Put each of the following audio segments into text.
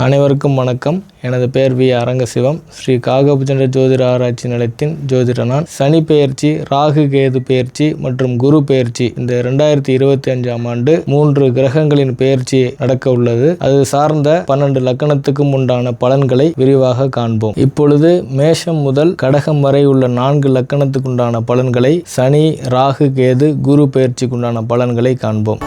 அனைவருக்கும் வணக்கம். எனது பெயர் வி அரங்கசிவம். ஸ்ரீ காகபுஜண்ட ஜோதிட ஆராய்ச்சி நிலையத்தின் ஜோதிட நான். சனி பெயர்ச்சி, ராகு கேது பெயர்ச்சி மற்றும் குரு பெயர்ச்சி இந்த 2025ஆம் ஆண்டு 3 கிரகங்களின் பெயர்ச்சி நடக்க உள்ளது. அது சார்ந்த 12 லக்கணத்துக்கும் உண்டான பலன்களை விரிவாக காண்போம். இப்பொழுது மேஷம் முதல் கடகம் வரை உள்ள 4 லக்கணத்துக்கு உண்டான பலன்களை, சனி, ராகு, கேது, குரு பெயர்ச்சிக்கு உண்டான பலன்களை காண்போம்.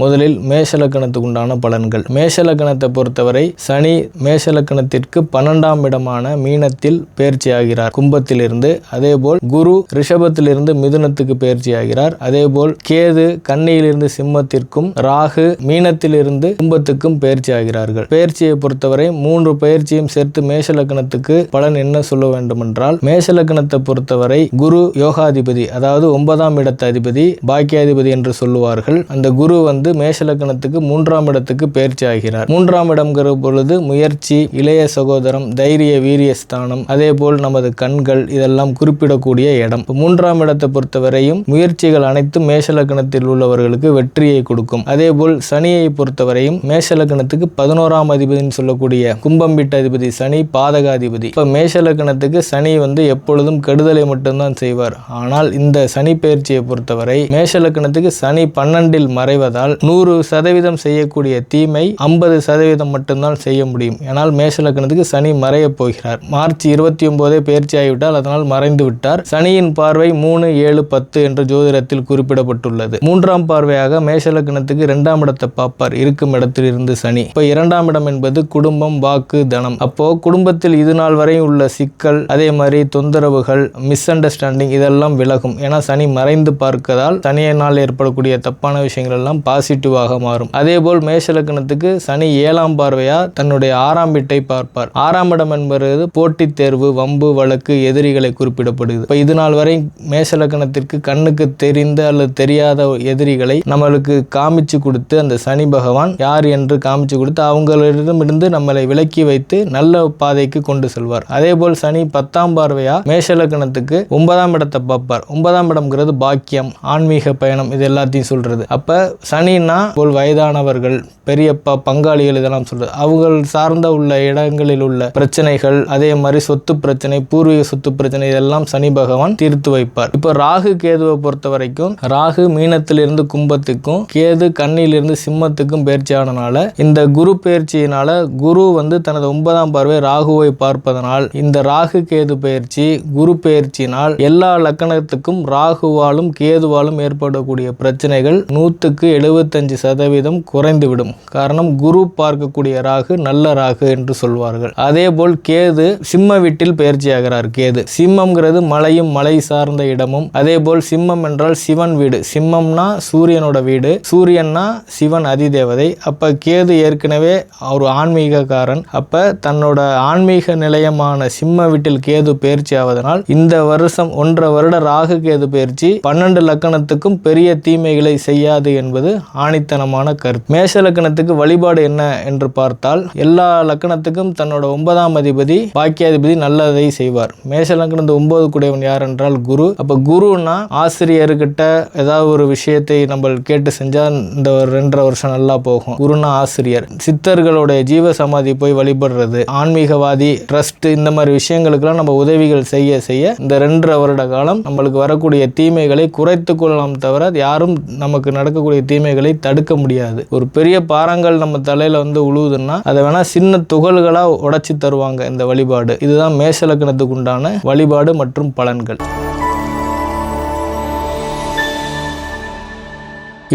முதலில் மேஷலக்கணத்துக்கு உண்டான பலன்கள். மேஷலக்கணத்தை பொறுத்தவரை சனி மேஷலக்கணத்திற்கு 12ஆம் இடமான மீனத்தில் பயிற்சி ஆகிறார் கும்பத்திலிருந்து. அதேபோல் குரு ரிஷபத்திலிருந்து மிதுனத்துக்கு பயிற்சி ஆகிறார். அதேபோல் கேது கன்னியிலிருந்து சிம்மத்திற்கும், ராகு மீனத்திலிருந்து கும்பத்துக்கும் பயிற்சி ஆகிறார்கள். பயிற்சியை பொறுத்தவரை 3 பயிற்சியும் சேர்த்து மேஷலக்கணத்துக்கு பலன் என்ன சொல்ல வேண்டுமென்றால், மேஷலக்கணத்தை பொறுத்தவரை குரு யோகாதிபதி, அதாவது 9ஆம் இடத்த அதிபதி, பாக்கியாதிபதி என்று சொல்லுவார்கள். அந்த குரு மேஷலக்கணத்துக்கு 3ஆம் இடத்துக்கு பயிற்சி ஆகிறார். 3ஆம் இடம்ங்கிற பொழுது முயற்சி, இளைய சகோதரம், தைரிய வீரிய ஸ்தானம், அதே போல் நமது கண்கள், இதெல்லாம் குறிப்பிடக்கூடிய இடம். 3ஆம் இடத்தை பொறுத்தவரையும் முயற்சிகள் அனைத்தும் மேஷலக்கணத்தில் உள்ளவர்களுக்கு வெற்றியை கொடுக்கும். அதே போல் சனியை பொறுத்தவரையும் மேஷலக்கணத்துக்கு 11ஆம் அதிபதினு சொல்லக்கூடிய கும்பம் வீட்டு அதிபதி சனி பாதகாதிபதி. இப்ப மேஷலக்கணத்துக்கு சனி எப்பொழுதும் கெடுதலை மட்டும்தான் செய்வார். ஆனால் இந்த சனி பயிற்சியை பொறுத்தவரை மேஷலக்கணத்துக்கு சனி 12இல் மறைவதால் 100% செய்யக்கூடிய தீமை 50% மட்டும்தான் செய்ய முடியும். ஏனால் மேஷலக்கணத்துக்கு சனி மறைய போகிறார். மார்ச் 29 பயிற்சி ஆகிவிட்டால் அதனால் மறைந்து விட்டார். சனியின் பார்வை 3, 7, 10 என்ற ஜோதிடத்தில் குறிப்பிடப்பட்டுள்ளது. 3ஆம் பார்வையாக மேஷலக்கணத்துக்கு 2ஆம் இடத்தை பார்ப்பார், இருக்கும் இடத்தில் இருந்து சனி. இப்ப 2ஆம் இடம் என்பது குடும்பம், வாக்கு, தனம். அப்போ குடும்பத்தில் இது நாள் வரை உள்ள சிக்கல், அதே மாதிரி தொந்தரவுகள், மிஸ் அண்டர்ஸ்டாண்டிங் இதெல்லாம் விலகும். ஏன்னா சனி மறைந்து பார்க்கதால் சனியினால் ஏற்படக்கூடிய தப்பான விஷயங்கள் எல்லாம் பாசிட்டிவாக மாறும். அதேபோல் மேஷலக்கணத்துக்கு சனி 7ஆம் பார்வையா தன்னுடைய 6ஆம் வீட்டை பார்ப்பார். 6ஆம் இடம் என்பது போட்டித் தேர்வு, வம்பு, வழக்கு, எதிரிகளை குறிப்பிடப்படுது. இப்ப இது நாள் வரை மேஷலக்கணத்திற்கு கண்ணுக்கு தெரிந்த அல்லது தெரியாத எதிரிகளை நம்மளுக்கு காமிச்சு கொடுத்து, அந்த சனி பகவான் யார் என்று காமிச்சு கொடுத்து அவங்களிடமிருந்து நம்மளை விலக்கி வைத்து நல்ல பாதைக்கு கொண்டு செல்வார். அதே போல் சனி 10ஆம் பார்வையா மேஷலக்கணத்துக்கு 9ஆம் இடத்தை பார்ப்பார். 9ஆம் இடம்ங்கிறது பாக்கியம், ஆன்மீக பயணம், இது எல்லாத்தையும் சொல்றது. அப்ப சனின்னா போல் வயதானவர்கள், பெரியப்பா, பங்காளிகள் இதெல்லாம் சொல்றது. அவங்க சார்ந்த உள்ள இடங்களில் உள்ள பிரச்சனைகள், அதே மாதிரி சொத்து பிரச்சனை, பூர்வீக சொத்து பிரச்சனை, இதெல்லாம் சனி பகவான் தீர்த்து வைப்பார். இப்போ ராகு கேதுவை பொறுத்த வரைக்கும் ராகு மீனத்திலிருந்து கும்பத்துக்கும், கேது கன்னியிலிருந்து சிம்மத்துக்கும் பயிற்சியானனால, இந்த குரு பயிற்சியினால குரு தனது 9ஆம் பார்வை ராகுவை பார்ப்பதனால், இந்த ராகு கேது பயிற்சி குரு பயிற்சியினால் எல்லா லக்கணத்துக்கும் ராகுவாலும் கேதுவாலும் ஏற்படக்கூடிய பிரச்சனைகள் 100% குறைந்துவிடும். காரணம் குரு பார்க்கக்கூடிய ராகு நல்ல ராகு என்று சொல்வார்கள். அதே போல் கேது சிம்ம வீட்டில் பயிற்சி ஆகிறார். கேது சிம்மம்ங்கிறது மலையும் மலை சார்ந்த இடமும். அதே போல் சிம்மம் என்றால் சிவன் வீடு. சிம்மம்னா சூரியனோட வீடு, சூரியன்னா சிவன் அதிதேவதை. அப்ப கேது ஏற்கனவே ஒரு ஆன்மீகக்காரன். அப்ப தன்னோட ஆன்மீக நிலையமான சிம்ம வீட்டில் கேது பயிற்சி ஆவதனால் இந்த வருஷம் 1.5 வருட ராகு கேது பயிற்சி 12 லக்கணத்துக்கும் பெரிய தீமைகளை செய்யாது என்பது ஆணித்தனமான கருத்து. மேஷ லக்கணத்துக்கு வழிபாடு என்ன என்று பார்த்தால், எல்லா லக்கணத்துக்கும் தன்னோட 9ஆம் அதிபதி பாக்கியாதிபதி நல்லதை செய்வார். மேஷ லக்கணத்து 9 கூடியவன் யார் என்றால் குரு. அப்ப குருன்னா ஆசிரியர்கிட்ட ஏதாவது ஒரு விஷயத்தை நம்ம கேட்டு செஞ்சா இந்த 2.5 வருஷம் நல்லா போகும். குருனா ஆசிரியர். சித்தர்களுடைய ஜீவ சமாதி போய் வழிபடுறது, ஆன்மீகவாதி, ட்ரஸ்ட், இந்த மாதிரி விஷயங்களுக்கெல்லாம் நம்ம உதவிகள் செய்ய செய்ய இந்த 2.5 வருட காலம் நம்மளுக்கு வரக்கூடிய தீமைகளை குறைத்து கொள்ளலாம். தவிர யாரும் நமக்கு நடக்கக்கூடிய தீமைகளை தடுக்க முடியாது. ஒரு பெரிய பாறாங்கல் நம்ம தலையில உழுவுதுன்னா அதை வேணா சின்ன துகள்களா உடைச்சு தருவாங்க இந்த வழிபாடு. இதுதான் மேஷ லக்கணத்துக்கு உண்டான வழிபாடு மற்றும் பலன்கள்.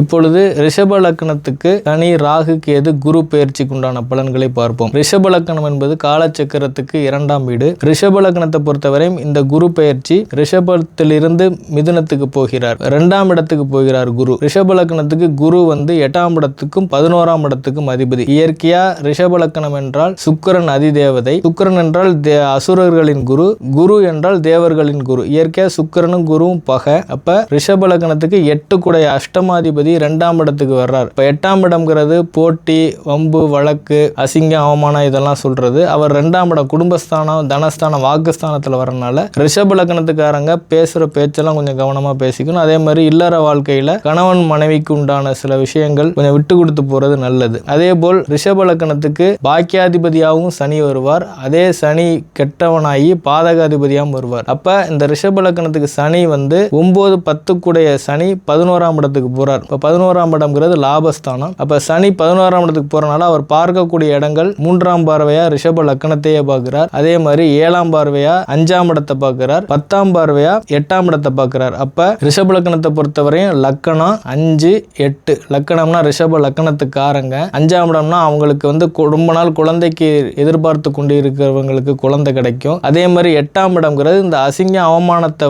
இப்பொழுது ரிஷப லக்கணத்துக்கு சனி, ராகு, கேது, குரு பெயர்ச்சிக்கு உண்டான பலன்களை பார்ப்போம். ரிஷப லக்கணம் என்பது காலச்சக்கரத்துக்கு 2ஆம் வீடு. ரிஷப லக்கணத்தை பொறுத்தவரை இந்த குரு பெயர்ச்சி ரிஷபத்திலிருந்து மிதுனத்துக்கு போகிறார். 2ஆம் இடத்துக்கு போகிறார் குரு. ரிஷப லக்கணத்துக்கு குரு 8ஆம் இடத்துக்கும் 11ஆம் இடத்துக்கும் அதிபதி. இயற்கையா ரிஷப லக்கணம் என்றால் சுக்கிரன் அதிதேவதை. சுக்கிரன் என்றால் அசுரர்களின் குரு, குரு என்றால் தேவர்களின் குரு. இயற்கையா சுக்கிரனும் குருவும் பகை. அப்ப ரிஷப லக்கணத்துக்கு 8 குடை அஷ்டமாதிபதி பாதகாதிபதி 2ஆம் இடத்துக்கு வர்றார். இப்ப 8ஆம் இடம்ங்கிறது போட்டி, வம்பு, வழக்கு, அசிங்கம், அவமானம் இதெல்லாம் சொல்றது. அவர் 2ஆம் இடம் குடும்பஸ்தானம், தனஸ்தானம், வாக்குஸ்தானத்துல வரனால ரிஷப லக்னத்துக்காரங்க பேசுற பேச்செல்லாம் கொஞ்சம் கவனமா பேசிக்கணும். அதே மாதிரி இல்லற வாழ்க்கையில கணவன் மனைவிக்கு உண்டான சில விஷயங்கள் கொஞ்சம் விட்டு கொடுத்து போறது நல்லது. அதே போல் ரிஷப லக்னத்துக்கு பாக்கியாதிபதியாகவும் சனி வருவார். அதே சனி கெட்டவனாகி பாதகாதிபதியாகவும் வருவார். அப்ப இந்த ரிஷப லக்னத்துக்கு சனி 9, 10 கூடைய சனி 11ஆம் இடத்துக்கு போறார். இப்ப 11ஆம் இடம்ங்கிறது லாபஸ்தானம். அப்ப சனி 11ஆம் இடத்துக்கு போறனால அவர் பார்க்கக்கூடிய இடங்கள் 3ஆம் பார்வையா ரிஷப லக்னத்தையே பார்க்கிறார். அதே மாதிரி 7ஆம் பார்வையா 5ஆம் இடத்தை பார்க்கிறார். 10ஆம் பார்வையா 8ஆம் இடத்தை பார்க்கிறார். அப்ப ரிஷப லக்னத்தை பொறுத்தவரையும் லக்கணம் 5, 8. லக்கணம்னா ரிஷப லக்னத்துக்காரங்க. 5ஆம் இடம்னா அவங்களுக்கு ரொம்ப நாள் குழந்தைக்கு எதிர்பார்த்து கொண்டு இருக்கிறவங்களுக்கு குழந்தை கிடைக்கும். அதே மாதிரி 8ஆம் இடம்ங்கிறது இந்த அசிங்க அவமானத்தை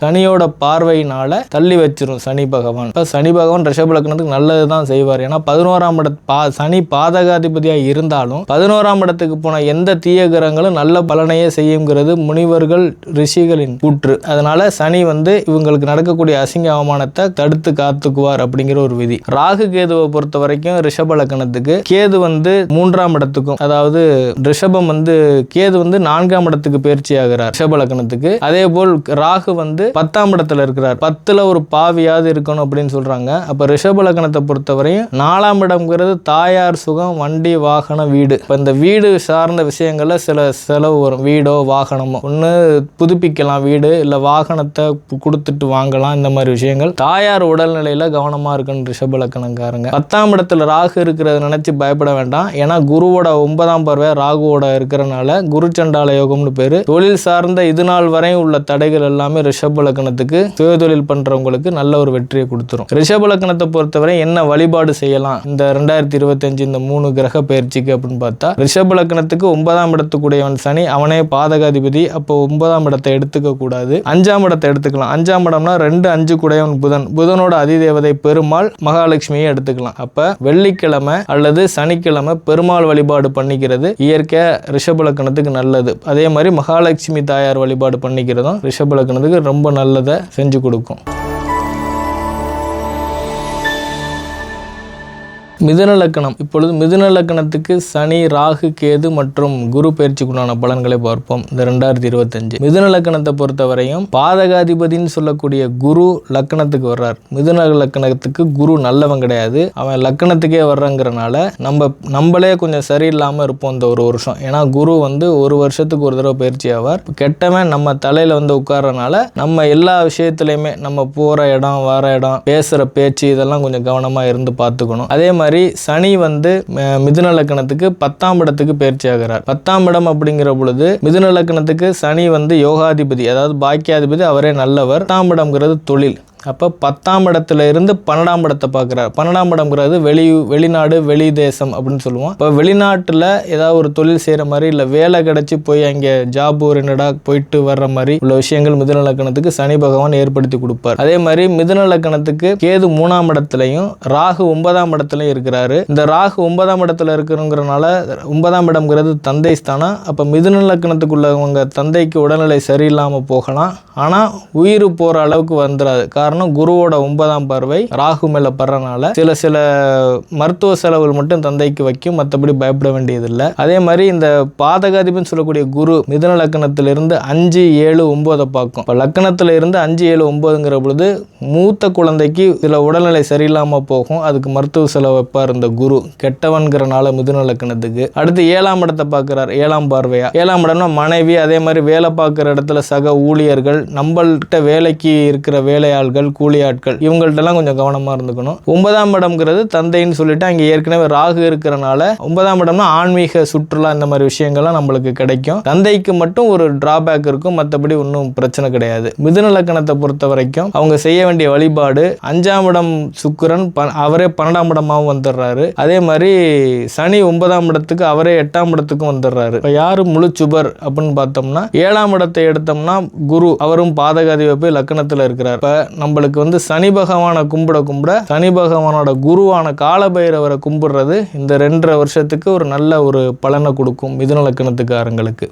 சனியோட பார்வையினால தள்ளி வச்சிரும் சனி பகவான். சனி பகவான் ரிஷப லக்னத்துக்கு நல்லதுதான் செய்வார். ஏன்னா 11ஆம் சனி பாதகாதிபதியா இருந்தாலும் 11ஆம் இடத்துக்கு போன எந்த தீய கிரகங்களும் நல்ல பலனையே செய்யுங்கிறது முனிவர்கள் ரிஷிகளின் கூற்று. அதனால சனி இவங்களுக்கு நடக்கக்கூடிய அசிங்க அவமானத்தை தடுத்து காத்துக்குவார் அப்படிங்கிற ஒரு விதி. ராகு கேதுவை பொறுத்த வரைக்கும் ரிஷப லக்னத்துக்கு கேது 3ஆம் இடத்துக்கும், அதாவது ரிஷபம் கேது 4ஆம் இடத்துக்கு பயிற்சி ஆகிறார் ரிஷப லக்னத்துக்கு. அதே போல் ராகு 10ஆம் இடத்துல இருக்கிறார். 10ல ஒரு பாவியாவது இருக்கணும் அப்படின்னு சொல்றாங்க. அப்ப ரிஷப லக்னத்தை பொறுத்தவரையும் 4ஆம் இடம்ங்கிறது தாயார் சுகம், வண்டி, வாகனம், வீடு. இப்ப இந்த வீடு சார்ந்த விஷயங்கள்ல சில செலவு வரும். வீடோ வாகனமோ ஒண்ணு புதுப்பிக்கலாம், வீடு இல்ல வாகனத்தை கொடுத்துட்டு வாங்கலாம். இந்த மாதிரி விஷயங்கள் தாயார் உடல்நிலையில கவனமா இருக்கணும் ரிஷப லக்னக்காரங்க. 10ஆம் இடத்துல ராகு இருக்கிறத நினைச்சு பயப்பட வேண்டாம். ஏன்னா குருவோட 9ஆம் பார்வை ராகுவோட இருக்கிறனால குரு சண்டால யோகம்னு பேரு. தொழில் சார்ந்த இது நாள் வரை உள்ள தடைகள் எல்லாமே ரிஷப லக்னத்துக்கு சுயதொழில் பண்றவங்களுக்கு நல்ல ஒரு வெற்றியை கொடுத்துரும். ரிஷப லக்னத்தை பொறுத்தவரை என்ன வழிபாடு செய்யலாம் இந்த 2025 இந்த 3 கிரக பயிற்சிக்கு அப்படின்னு பார்த்தா, ரிஷப லக்னத்துக்கு 9ஆம் இடத்துக்குடையவன் சனி, அவனே பாதகாதிபதி. அப்போ 9ஆம் இடத்தை எடுத்துக்க கூடாது, 5ஆம் இடத்தை எடுத்துக்கலாம். 5ஆம் இடம்னா 2, 5 கூடையவன் புதன். புதனோட அதிதேவதை பெருமாள், மகாலட்சுமியை எடுத்துக்கலாம். அப்ப வெள்ளிக்கிழமை அல்லது சனிக்கிழமை பெருமாள் வழிபாடு பண்ணிக்கிறது இயற்கை ரிஷப லக்னத்துக்கு நல்லது. அதே மாதிரி மகாலட்சுமி தாயார் வழிபாடு பண்ணிக்கிறதும் ரிஷப லக்னத்துக்கு ரொம்ப நல்லதை செஞ்சு கொடுக்கும். மிதுன லக்னம். இப்பொழுது மிதுன லக்னத்துக்கு சனி, ராகு, கேது மற்றும் குரு பயிற்சிக்குண்டான பலன்களை பார்ப்போம் இந்த 2025. மிதுன லக்னத்தை பொறுத்தவரையும் பாதகாதிபதினு சொல்லக்கூடிய குரு லக்னத்துக்கு வர்றார். மிதுன லக்னத்துக்கு குரு நல்லவன் கிடையாது, அவன் லக்னத்துக்கே வர்றங்கிறனால நம்மளே கொஞ்சம் சரியில்லாம இருப்போம் இந்த ஒரு வருஷம். ஏன்னா குரு ஒரு வருஷத்துக்கு ஒரு தடவை பயிற்சி ஆவார். கெட்டவன் நம்ம தலையில உட்கார்றனால நம்ம எல்லா விஷயத்திலையுமே நம்ம போற இடம், வர இடம், பேசுற பேச்சு இதெல்லாம் கொஞ்சம் கவனமா இருந்து பார்த்துக்கணும். அதே மாதிரி சனி மிதுன லக்னத்துக்கு 10ஆம் இடத்துக்கு பயிற்சி ஆகிறார். 10ஆம் இடம் அப்படிங்கிற பொழுது மிதுன லக்னத்துக்கு சனி யோகாதிபதி, அதாவது பாக்கியாதிபதி, அவரே நல்லவர். 10ஆம் இடம்ங்கிறது தொழில். அப்போ 10ஆம் இடத்துல இருந்து 12ஆம் இடத்தை பார்க்குறார். 12ஆம் இடம்ங்கிறது வெளிநாடு, வெளி தேசம் அப்படின்னு சொல்லுவோம். இப்போ வெளிநாட்டில் ஏதாவது ஒரு தொழில் செய்கிற மாதிரி இல்லை வேலை கிடைச்சி போய் அங்கே ஜாப் ஓரியன்டா போயிட்டு வர்ற மாதிரி உள்ள விஷயங்கள் மிதுன லக்னத்துக்கு சனி பகவான் ஏற்படுத்தி கொடுப்பார். அதே மாதிரி மிதுன லக்னத்துக்கு கேது 3ஆம் இடத்துலையும் ராகு 9ஆம் இடத்துலையும் இருக்கிறாரு. இந்த ராகு 9ஆம் இடத்துல இருக்கிறங்கிறனால 9ஆம் இடம்ங்கிறது தந்தை ஸ்தானம். அப்போ மிதுன லக்னத்துக்குள்ளவங்க தந்தைக்கு உடல்நிலை சரியில்லாமல் போகலாம், ஆனால் உயிர் போகிற அளவுக்கு வந்துடாது. காரணம் குருவோட 9ஆம் பார்வை ராகு மேல படுறனால சில மருத்துவ செலவுகள் மட்டும் தந்தைக்கு வைக்கும், மற்றபடி பயப்பட வேண்டியதில்லை. அதே மாதிரி இந்த பாதகாதிபதினு சொல்லக்கூடிய குரு மிதுன லக்னத்திலிருந்து 5, 7, 9 பார்க்கும். இப்போ லக்னத்துல இருந்து 5, 7, 9ங்கிற பொழுது மூத்த குழந்தைக்கு சில உடல்நிலை சரியில்லாம போகும், அதுக்கு மருத்துவ செலவு வைப்பார் இந்த குரு, கெட்டவன்கிறனால மிதுன லக்னத்துக்கு. அடுத்து 7ஆம் இடத்தை பார்க்கிறார், 7ஆம் பார்வையா. 7ஆம் இடம்னா மனைவி, அதே மாதிரி வேலை பார்க்குற இடத்துல சக ஊழியர்கள், நம்மள்கிட்ட வேலைக்கு இருக்கிற வேலையாள்கள், கூலி ஆட்கள், இவங்கள்ட்டெல்லாம் கொஞ்சம் கவனமா இருந்துக்கணும். 9ஆம் இடம்ங்கிறது தந்தைன்னு சொல்லிட்டு அங்கே ஏற்கனவே ராகு இருக்கிறனால 9ஆம் இடம்னா ஆன்மீக சுற்றுலா இந்த மாதிரி விஷயங்கள்லாம் நம்மளுக்கு கிடைக்கும். தந்தைக்கு மட்டும் ஒரு டிராபேக் இருக்கும், மற்றபடி ஒன்றும் பிரச்சனை கிடையாது. மிதுன லக்னத்தை பொறுத்த வரைக்கும் அவங்க செய்ய வேண்டிய வழிபாடு, 5ஆம் இடம் சுக்கிரன் அவரே 12ஆம் இடமாகவும் வந்துடுறாரு. அதே மாதிரி சனி 9ஆம் இடத்துக்கு அவரே 8ஆம் இடத்துக்கும் வந்துடுறாரு. இப்போ யாரு முழு சுபர் அப்படின்னு பார்த்தோம்னா 7ஆம் இடத்தை எடுத்தோம்னா குரு, அவரும் பாதகாதிபதி போய் லக்னத்தில் இருக்கிறார். இப்போ நம்மளுக்கு சனி பகவானை கும்பிட சனி பகவானோட குருவான காலபைரவரை கும்பிடுறது இந்த 2.5 வருஷத்துக்கு ஒரு நல்ல ஒரு பலனை கொடுக்கும் மிதுன லக்னத்துக்காரங்களுக்கு.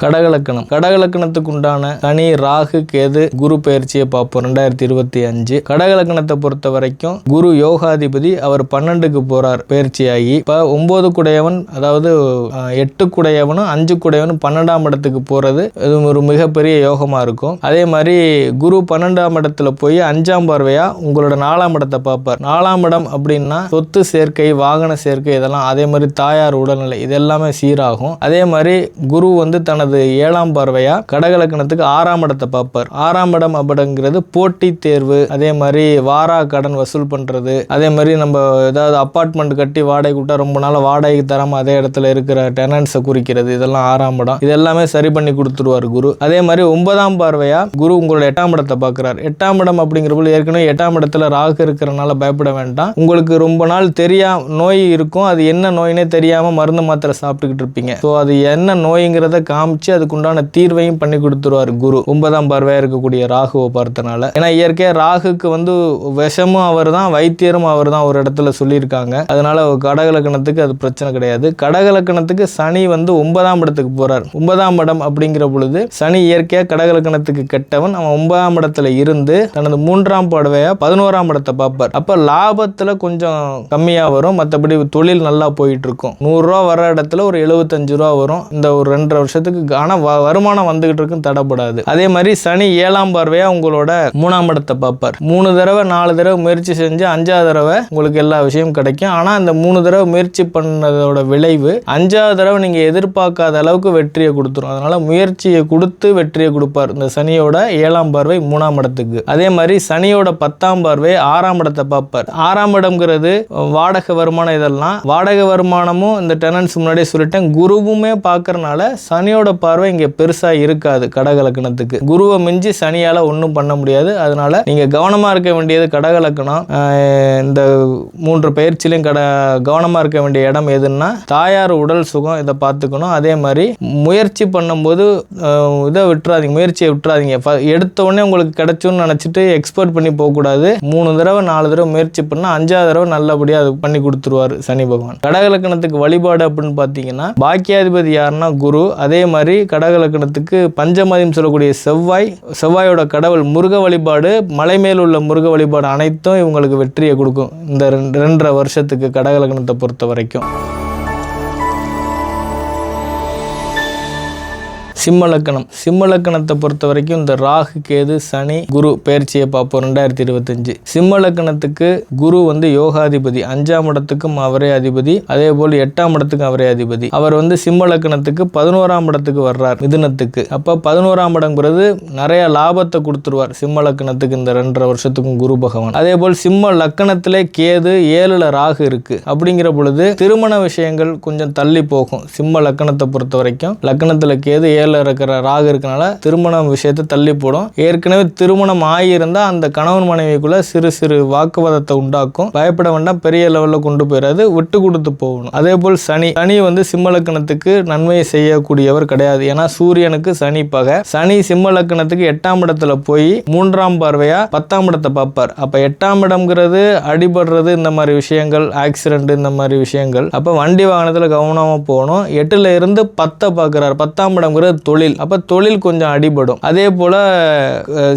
கடகலக்கணம். கடகலக்கணத்துக்கு உண்டான சனி, ராகு, கேது, குரு பயிற்சியை பார்ப்போம் 2025. கடகலக்கணத்தை பொறுத்த வரைக்கும் குரு யோகாதிபதி, அவர் 12க்கு போறார் பயிற்சியாகி. இப்ப 9 குடையவன், அதாவது 8 குடையவனும் 5 குடையவனும் 12ஆம் இடத்துக்கு போறது இது ஒரு மிகப்பெரிய யோகமா இருக்கும். அதே மாதிரி குரு 12ஆம் இடத்துல போய் 5ஆம் பார்வையா உங்களோட 4ஆம் இடத்தை பார்ப்பார். 4ஆம் இடம் அப்படின்னா சொத்து சேர்க்கை, வாகன சேர்க்கை, இதெல்லாம் அதே மாதிரி தாயார் உடல்நிலை இது எல்லாமே சீராகும். அதே மாதிரி குரு தனது 7ஆம் பார்வையா கடகலக்கணத்துக்கு 6ஆம் இடத்தை பார்ப்பார். 6ஆம் இடம் அப்படிங்கிறது போட்டி தேர்வு, அதே மாதிரி வாரா கடன் வசூல் பண்றது, அதே மாதிரி நம்ம ஏதாவது அப்பார்ட்மெண்ட் கட்டி வாடகை விட்டா ரொம்ப நாள் வாடகைக்கு தராம அதே இடத்துல இருக்கிற டெனன்ஸை குறிக்கிறது, இதெல்லாம் 6ஆம் இடம். இது எல்லாமே சரி பண்ணி கொடுத்துருவார் குரு. அதே மாதிரி 9ஆம் பார்வையா குரு உங்களோட 8ஆம் இடத்தை பார்க்கிறார். 8ஆம் இடம் அப்படிங்கிறப்ப ஏற்கனவே 8ஆம் இடத்துல ராகு இருக்கிறனால பயப்பட வேண்டாம். உங்களுக்கு ரொம்ப நாள் நோய் இருக்கும், அது என்ன நோயினே தெரியாம மருந்து மாத்திரை சாப்பிட்டுக்கிட்டு இருப்பீங்க. ஸோ அது என்ன நோய்ங்கிறத காமிச்சு அதுக்குண்டான தீர்வையும் பண்ணி கொடுத்துருவார் குரு 9ஆம் பார்வையா இருக்கக்கூடிய ராகுவை பார்த்தனால. ஏன்னா இயற்கையா ராகுக்கு விஷமும் அவர் தான், வைத்தியரும் அவர் தான் ஒரு இடத்துல சொல்லியிருக்காங்க. அதனால கடகலக்கணத்துக்கு அது பிரச்சனை கிடையாது. கடகலக்கணத்துக்கு சனி 9ஆம் இடத்துக்கு போறார். 9ஆம் இடம் அப்படிங்கிற பொழுது சனி இயற்கையா கடகலக்கணத்துக்கு கெட்டவன். அவன் 9ஆம் இடத்துல இருந்து தனது 3ஆம் பார்வையா 11ஆம் இடத்தை பார்ப்பார். அப்ப லாபத்துல கொஞ்சம் கம்மியா வரும், மற்றபடி தொழில் நல்லா போயிட்டு இருக்கும். 100 ரூபா வர இடத்துல ஒரு 75 ரூபா வரும். இந்த ஒரு 2.5 வருஷத்துக்கு ஆனா வருமானம் வந்துகிட்டு இருக்கும், தடைப்படாது. அதே மாதிரி சனி 7ஆம் பார்வையா உங்களோட 3ஆம் இடத்தை பார்ப்பார். 3 தடவை 4 தடவை முயற்சி செஞ்சு 5ஆவது தடவை உங்களுக்கு எல்லா விஷயம் கிடைக்கும். ஆனா அந்த 3 தடவை முயற்சி பண்ணதோட விளைவு 5ஆவது தடவை நீங்க எதிர்பார்க்காத அளவுக்கு வெற்றியை கொடுத்துரும். அதனால முயற்சியை கொடுத்து வெற்றியை கொடுப்பார் இந்த சனியோட 7ஆம் பார்வை 3ஆம் இடத்துக்கு. அதே மாதிரி சனியோட 10ஆம் பார்வை 6ஆம் இடத்தை பார்ப்பார். 6ஆம் இடம்ங்கிறது வாடகை வருமானம், இதெல்லாம் வாடகை வருமானமும் இந்த டெனன்ஸ் முன்னாடியே சொல்லிட்டேன். குருவுமே பார்க்கறனால சனியோட பார்வை இங்க பெருசா இருக்காது. கடகலக்கணத்துக்கு குருவை மிஞ்சி சனியால ஒன்றும் பண்ண முடியாது. அதனால நீங்க கவனமா இருக்க வேண்டியது கடகலக்கணம். இந்த 3 பயிற்சியிலையும் கவனமா இருக்க வேண்டிய இடம் எதுன்னா தாயார் உடல் சுகம், இதை பார்த்துக்கணும். அதே மாதிரி முயற்சி பண்ணும்போது இதை விட்டுறாதீங்க, முயற்சியை விட்டுறாதீங்க. எடுத்த உடனே உங்களுக்கு கிடைச்சுன்னு நினைச்சிட்டு எக்ஸ்போர்ட் பண்ணி போகக்கூடாது. 3 தடவை 4 தடவை முயற்சி பண்ணா 5ஆவது தடவை நல்லபடியாக அது பண்ணி கொடுத்துருவார் சனி பகவான். கடகலக்கணத்துக்கு வழிபாடு அப்படின்னு பார்த்தீங்கன்னா பாக்கியாதிபதி யாருன்னா குரு. அதே மாதிரி கடகலக்கணத்துக்கு பஞ்சமதியம் சொல்லக்கூடிய செவ்வாயோட கடவுள் முருக வழிபாடு, மலை மேல் உள்ள முருக வழிபாடு அனைத்தும் இவங்களுக்கு வெற்றியை கொடுக்கும் இந்த 2.5 வருஷத்துக்கு கடகலக்கணத்தை பொறுத்த வரைக்கும். சிம்மலக்கணம். சிம்மலக்கணத்தை பொறுத்த வரைக்கும் இந்த ராகு, கேது, சனி, குரு பயிற்சியை பார்ப்போம் 2025. சிம்மலக்கணத்துக்கு குரு யோகாதிபதி, 5ஆம் இடத்துக்கும் அவரே அதிபதி, அதே போல் 8ஆம் இடத்துக்கும் அவரே அதிபதி. அவர் சிம்மலக்கணத்துக்கு 11ஆம் இடத்துக்கு வர்றார், மிதுனத்துக்கு. அப்ப 11ஆம் இடம்ங்கிறது நிறைய லாபத்தை கொடுத்துருவார் சிம்மலக்கணத்துக்கு இந்த 2.5 வருஷத்துக்கும் குரு பகவான். அதே போல் சிம்ம லக்கணத்திலே கேது, 7ல ராகு இருக்கு. அப்படிங்கிற பொழுது திருமண விஷயங்கள் கொஞ்சம் தள்ளி போகும். சிம்ம லக்கணத்தை பொறுத்த வரைக்கும் லக்கணத்துல கேது, 7 இருக்கிற ராகு இருக்கனால திருமணம் விஷயத்தை தள்ளி போடும். ஏற்கனவே திருமணம் ஆகியிருந்தா அந்த கணவன் மனைவிக்குள்ள சிறு சிறு வாக்குவாதத்தை உண்டாக்கும். பயப்பட வேண்டாம், பெரிய லெவல்ல கொண்டு போயிடாது, விட்டு கொடுத்து போகணும். அதே போல் சனி சிம்மலக்கணத்துக்கு நன்மையை செய்யக்கூடியவர் கிடையாது. ஏன்னா சூரியனுக்கு சனி பகை. சனி சிம்மலக்கணத்துக்கு 8ஆம் இடத்துல போய் 3ஆம் பார்வையா 10ஆம் இடத்தை பார்ப்பார். அப்ப 8ஆம் இடம்ங்கிறது அடிபடுறது, இந்த மாதிரி விஷயங்கள், ஆக்சிடென்ட், இந்த மாதிரி விஷயங்கள். அப்ப வண்டி வாகனத்துல கவனமா போகணும். 8ல இருந்து 10 பார்க்கிறார். 10ஆம் இடம்ங்கிறது தொழில். அப்ப தொழில் கொஞ்சம் அடிபடும். அதே போல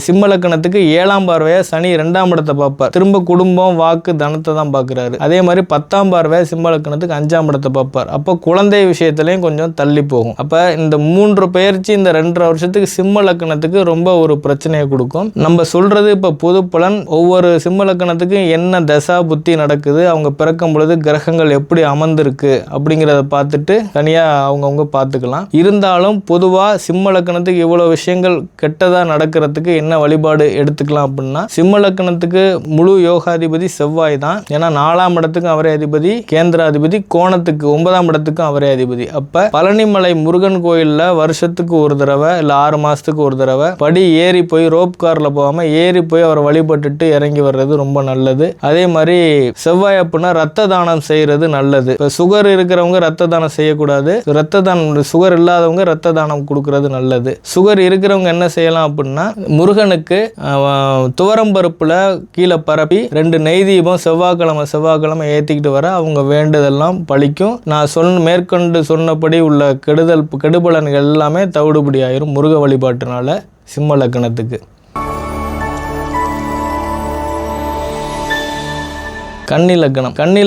சிம்மலக்கணத்துக்கு 7ஆம் பார்வையா சனி 2ஆம் இடத்தை பார்ப்பார். திரும்ப குடும்பம், வாக்கு, தனத்தை தான் பார்க்கிறாரு. அதே மாதிரி 10ஆம் பார்வையா சிம்மலக்கணத்துக்கு 5ஆம் இடத்தை பார்ப்பார். அப்ப குழந்தை விஷயத்திலையும் கொஞ்சம் தள்ளி போகும். அப்ப இந்த 3 பயிற்சி இந்த 2.5 வருஷத்துக்கு சிம்மலக்கணத்துக்கு ரொம்ப ஒரு பிரச்சனையை கொடுக்கும். நம்ம சொல்றது இப்ப பொது பலன். ஒவ்வொரு சிம்மலக்கணத்துக்கு என்ன தசா புத்தி நடக்குது, அவங்க பிறக்கும் பொழுது கிரகங்கள் எப்படி அமர்ந்திருக்கு அப்படிங்கிறத பார்த்துட்டு தனியா அவங்கவுங்க பார்த்துக்கலாம். இருந்தாலும் பொதுவாக சிம்ம லக்கணத்துக்கு இவ்வளவு விஷயங்கள் கெட்டதா நடக்கிறதுக்கு என்ன வழிபாடு எடுத்துக்கலாம் அப்படின்னா, சிம்ம லக்கணத்துக்கு முழு யோகாதிபதி செவ்வாய் தான். ஏன்னா 4ஆம் இடத்துக்கும் அவரே அதிபதி, கேந்திராதிபதி, கோணத்துக்கு 9ஆம் இடத்துக்கும் அவரே அதிபதி. அப்ப பழனிமலை முருகன் கோயில்ல வருஷத்துக்கு ஒரு தடவை இல்ல 6 மாசத்துக்கு ஒரு தடவை படி ஏறி போய் ரோப் கார்ல போகாம ஏறி போய் அவரை வழிபட்டுட்டு இறங்கி வர்றது ரொம்ப நல்லது. அதே மாதிரி செவ்வாய் அப்படின்னா ரத்த தானம் செய்யறது நல்லது. சுகர் இருக்கிறவங்க ரத்த தானம் செய்யக்கூடாது. ரத்த தானம், சுகர் இல்லாதவங்க ரத்த தானம் தானம் கொடுக்கறது நல்லது. சுகர் இருக்கிறவங்க என்ன செய்யலாம் அப்படின்னா, முருகனுக்கு துவரம்பருப்புல கீழே பரப்பி 2 நெய் தீபம் செவ்வாய்க்கிழமை ஏற்றிக்கிட்டு வர அவங்க வேண்டுதெல்லாம் பழிக்கும். நான் மேற்கொண்டு சொன்னபடி உள்ள கெடுபலன்கள் எல்லாமே தவிடுபடி ஆயிரும் முருக வழிபாட்டுனால சிம்ம லக்னத்துக்கு. கன்னி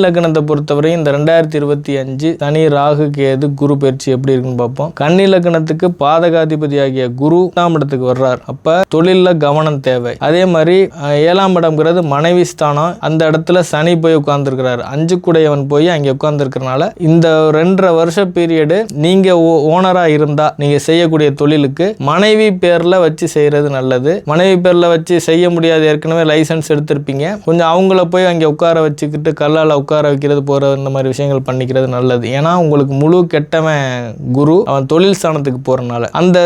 லக்னத்தை பொறுத்தவரை இந்த 2025 சனி ராகு கேது குரு பயிற்சி எப்படி இருக்குன்னு பார்ப்போம். கன்னி லக்னத்துக்கு பாதகாதிபதி ஆகிய குரு 7ஆம் இடத்துக்கு வர்றார். அப்ப தொழில கவனம் தேவை. அதே மாதிரி 7ஆம் இடம்ங்கிறது மனைவி ஸ்தானம். அந்த இடத்துல சனி போய் உட்கார்ந்துருக்கிறார். 5 கூடையவன் போய் அங்கே உட்கார்ந்துருக்கிறனால இந்த 2.5 வருஷ பீரியடு நீங்க ஓனரா இருந்தா நீங்க செய்யக்கூடிய தொழிலுக்கு மனைவி பேர்ல வச்சு செய்யறது நல்லது. மனைவி பேர்ல வச்சு செய்ய முடியாது, ஏற்கனவே லைசன்ஸ் எடுத்திருப்பீங்க, கொஞ்சம் அவங்கள போய் அங்கே உட்கார வச்சுக்கிட்டு கல்லால் உட்கார வைக்கிறது போற இந்த மாதிரி விஷயங்கள் பண்ணிக்கிறது நல்லது. ஏன்னா உங்களுக்கு முழு கெட்டவன் குரு, அவன் தொழில் ஸ்தானத்துக்கு போறதுனால. அந்த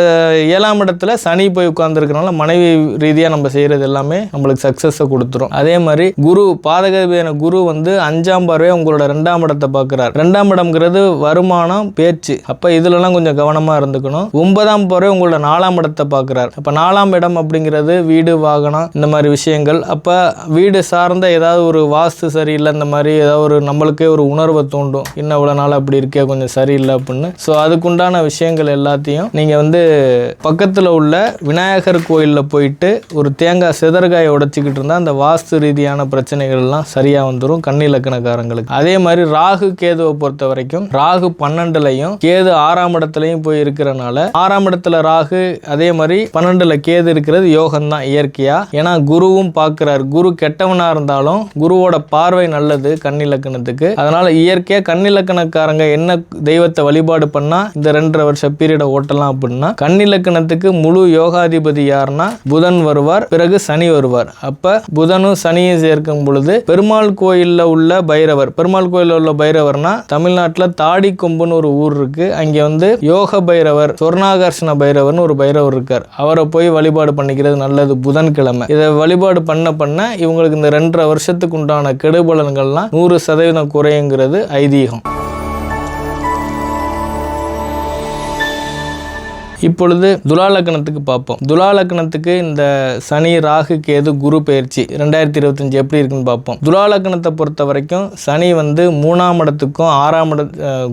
7ஆம் இடத்துல சனி போய் உட்கார்ந்துருக்கனால மனைவி ரீதியா நம்ம செய்யறது எல்லாமே நம்மளுக்கு சக்சஸை கொடுத்துரும். அதே மாதிரி குரு பாதகாதிபதியான குரு 5ஆம் பார்வையா உங்களோட 2ஆம் இடத்தை பார்க்கிறார். 2ஆம் இடம்ங்கிறது வருமானம் பேச்சு. அப்ப இதுலலாம் கொஞ்சம் கவனமா இருந்துக்கணும். 9ஆம் பார்வை உங்களோட 4ஆம் இடத்தை பார்க்கிறார். அப்ப 4ஆம் இடம் அப்படிங்கிறது வீடு வாகனம் இந்த மாதிரி விஷயங்கள். அப்ப வீடு சார்ந்த ஏதாவது ஒரு வாஸ்து சரியில்லை, இந்த மாதிரி ஏதாவது ஒரு நம்மளுக்கே ஒரு உணர்வை தோண்டும், இன்னும் இவ்வளோ நாள் அப்படி இருக்கே கொஞ்சம் சரியில்லை அப்படின்னு. ஸோ அதுக்குண்டான விஷயங்கள் எல்லாத்தையும் நீங்கள் பக்கத்தில் உள்ள விநாயகர் கோயிலில் போயிட்டு ஒரு தேங்காய் சிதறுகாயை உடைச்சிக்கிட்டு இருந்தால் அந்த வாஸ்து ரீதியான பிரச்சனைகள் எல்லாம் சரியாக வந்துடும் கன்னி லக்னக்காரங்களுக்கு. அதே மாதிரி ராகு கேதுவை பொறுத்த வரைக்கும் ராகு 12லையும் கேது 6ஆம் இடத்துலையும் போய் இருக்கிறனால 6ஆம் இடத்துல ராகு அதே மாதிரி 12ல் கேது இருக்கிறது யோகம்தான் இயற்கையா. ஏன்னா குருவும் பார்க்கிறார். குரு கெட்டவனா இருந்தாலும் குருவோட பார்வை நல்லது கன்னி லக்னத்துக்கு. அதனால இயற்கையா கன்னி லக்னக்காரங்க என்ன தெய்வத்தை வழிபாடு பண்ணா இந்த 2.5 வருஷ பீரியட ஓட்டலாம் அப்படின்னா, கன்னி லக்னத்துக்கு முழு யோகாதிபதி யாருன்னா புதன் வருவார், பிறகு சனி வருவார். அப்ப புதனும் சனியும் சேர்க்கும் பொழுது பெருமாள் கோயில்ல உள்ள பைரவர், பெருமாள் கோயில்ல உள்ள பைரவர்னா தமிழ்நாட்டுல தாடி கொம்புன்னு ஒரு ஊர் இருக்கு. அங்க யோக பைரவர், சொர்ணாகர்ஷண பைரவர்னு ஒரு பைரவர் இருக்கார். அவரை போய் வழிபாடு பண்ணிக்கிறது நல்லது புதன்கிழமை. இதை வழிபாடு பண்ண இவங்களுக்கு இந்த 2.5 வருஷத்துக்கு உண்டான கெடுபலன்கள்லாம் 100% குறையுங்கிறது ஐதீகம். இப்பொழுது துலா லக்னத்துக்கு பார்ப்போம். துலா லக்னத்துக்கு இந்த சனி ராகு கேது குரு பயிற்சி 2025 எப்படி இருக்குன்னு பார்ப்போம். துலா லக்னத்தை பொறுத்த வரைக்கும் சனி 3ஆம் இடத்துக்கும் 6ஆம்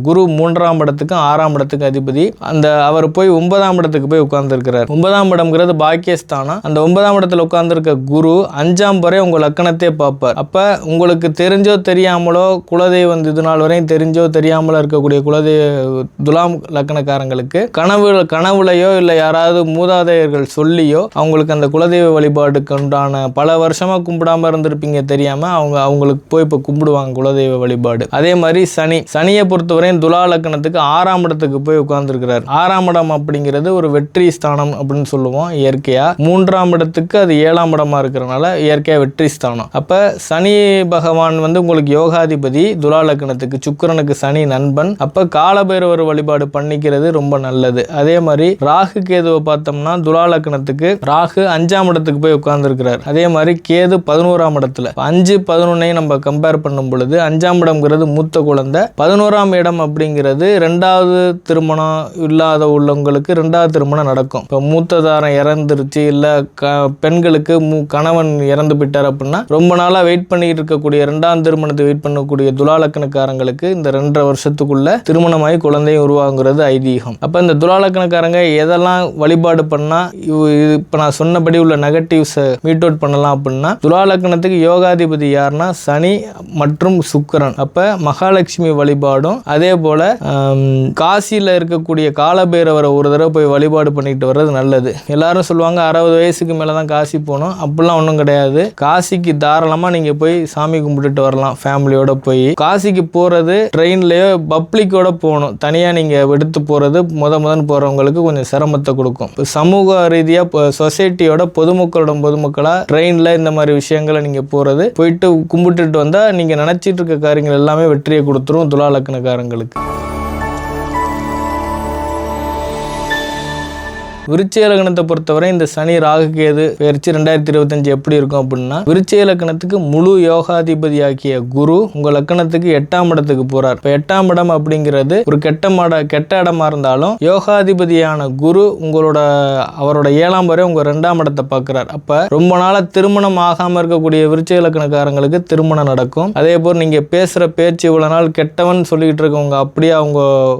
குரு 3ஆம் இடத்துக்கும் 6ஆம் இடத்துக்கு அதிபதி. அவர் போய் 9ஆம் இடத்துக்கு போய் உட்கார்ந்துருக்கிறார். 9ஆம் இடம்ங்கிறது பாக்கியஸ்தானம். அந்த 9ஆம் இடத்துல உட்கார்ந்துருக்க குரு 5ஆம் வரை உங்க லக்னத்தை பார்ப்பார். அப்ப உங்களுக்கு தெரிஞ்சோ தெரியாமலோ குலதெய்வம் இது நாள் வரையும் தெரிஞ்சோ தெரியாமலோ இருக்கக்கூடிய குலதெய்வ துலாம் லக்னக்காரங்களுக்கு கனவுலையோ இல்லை யாராவது மூதாதையர்கள் சொல்லியோ அவங்களுக்கு அந்த குலதெய்வ வழிபாடுக்கு உண்டான பல வருஷமா கும்பிடாம இருந்திருப்பீங்க தெரியாம அவங்களுக்கு போய் இப்போ கும்பிடுவாங்க குலதெய்வ வழிபாடு. அதே மாதிரி சனியை பொறுத்தவரையும் துலா லக்னத்துக்கு 6ஆம் இடத்துக்கு போய் உட்கார்ந்துருக்கிறார். 6ஆம் இடம் அப்படிங்கிறது ஒரு வெற்றி ஸ்தானம் அப்படின்னு சொல்லுவோம் இயற்கையா. 3ஆம் இடத்துக்கு அது 7ஆம் இடமா இருக்கிறனால இயற்கையா வெற்றி ஸ்தானம். அப்ப சனி பகவான் உங்களுக்கு யோகாதிபதி துலா லக்னத்துக்கு, சுக்கிரனுக்கு சனி நண்பன். அப்ப காலபைரவர் வழிபாடு பண்ணிக்கிறது ரொம்ப நல்லது. அதே மாதிரி ராகு கேதுவை பார்த்தோம்னா துலா லக்னத்துக்கு ராகு 5ஆம் இடத்துக்கு போய் உட்கார்ந்து இருக்கிறார். அதே மாதிரி கேது 11ஆம் இடத்துல. 5, 11 நம்ம கம்பேர் பண்ணும் பொழுது 5ஆம் இடம்ங்கிறது மூத்த குழந்தை, 11ஆம் இடம் அப்படிங்கிறது 2வது திருமணம் இல்லாத உள்ளவங்களுக்கு 2வது திருமணம் நடக்கும். இப்போ மூத்ததாரம் இறந்துருச்சு இல்லை பெண்களுக்கு கணவன் இறந்து போயிட்டார் அப்படின்னா ரொம்ப நாளா வெயிட் பண்ணிட்டு இருக்கக்கூடிய 2ஆம் திருமணத்தை வெயிட் பண்ணக்கூடிய துலா லக்னக்காரங்களுக்கு இந்த 2.5 வருஷத்துக்குள்ள திருமணமாகி குழந்தையும் உருவாங்குறது ஐதீகம். அப்ப இந்த துலா லக்னக்காரங்க எதெல்லாம் வழிபாடு பண்ணா இப்ப நான் சொன்னபடி உள்ள நெகட்டிவ்ஸை மீட் அவுட் பண்ணலாம் அப்படின்னா, துலா லக்னத்துக்கு யோகாதிபதி யாருன்னா சனி மற்றும் சுக்கிரன். அப்ப மகாலட்சுமி வழிபாடும் அதே போல காசியில இருக்கக்கூடிய காலபைரவரை ஒரு தடவை போய் வழிபாடு பண்ணிட்டு வர்றது நல்லது. எல்லாரும் சொல்லுவாங்க 60 வயசுக்கு மேலதான் காசி போகணும், அப்படிலாம் ஒன்றும் கிடையாது. காசிக்கு தாராளமா நீங்க போய் சாமி கும்பிட்டுட்டு வரலாம் ஃபேமிலியோட. போய் காசிக்கு போறது ட்ரெயின்லயோ பப்ளிக்கோட போகணும், தனியா நீங்க எடுத்து போறது முதன் போறவங்களுக்கு கொஞ்சம் சிரமத்தை கொடுக்கும். சமூக ரீதியா சொசைட்டியோட பொதுமக்களா ட்ரெயின்ல இந்த மாதிரி விஷயங்களை நீங்க போயிட்டு கும்பிட்டுட்டு வந்தா நீங்க நினைச்சிட்டு இருக்க காரியங்கள் எல்லாமே வெற்றியை கொடுத்துரும் துலா லக்னக்காரங்களுக்கு. விருச்சிக லக்னத்தை பொறுத்தவரை இந்த சனி ராகு கேது பெயர்ச்சி 2025 எப்படி இருக்கும் அப்படின்னா, விருச்சிக லக்னத்துக்கு முழு யோகாதிபதியாக்கிய குரு உங்க லக்னத்துக்கு 8ஆம் இடத்துக்கு போறார். இப்ப 8ஆம் இடம் அப்படிங்கிறது ஒரு கெட்ட இடமா இருந்தாலும் யோகாதிபதியான குரு அவரோட 7ஆம் வரை உங்க 2ஆம் இடத்தை பார்க்கிறார். அப்ப ரொம்ப நாளா திருமணம் ஆகாம இருக்கக்கூடிய விருச்சிக லக்னக்காரங்களுக்கு திருமணம் நடக்கும். அதே போல் நீங்க பேசுற பேச்சு இவ்வளவு நாள் கெட்டவன் சொல்லிட்டு இருக்கவங்க அப்படியே அவங்க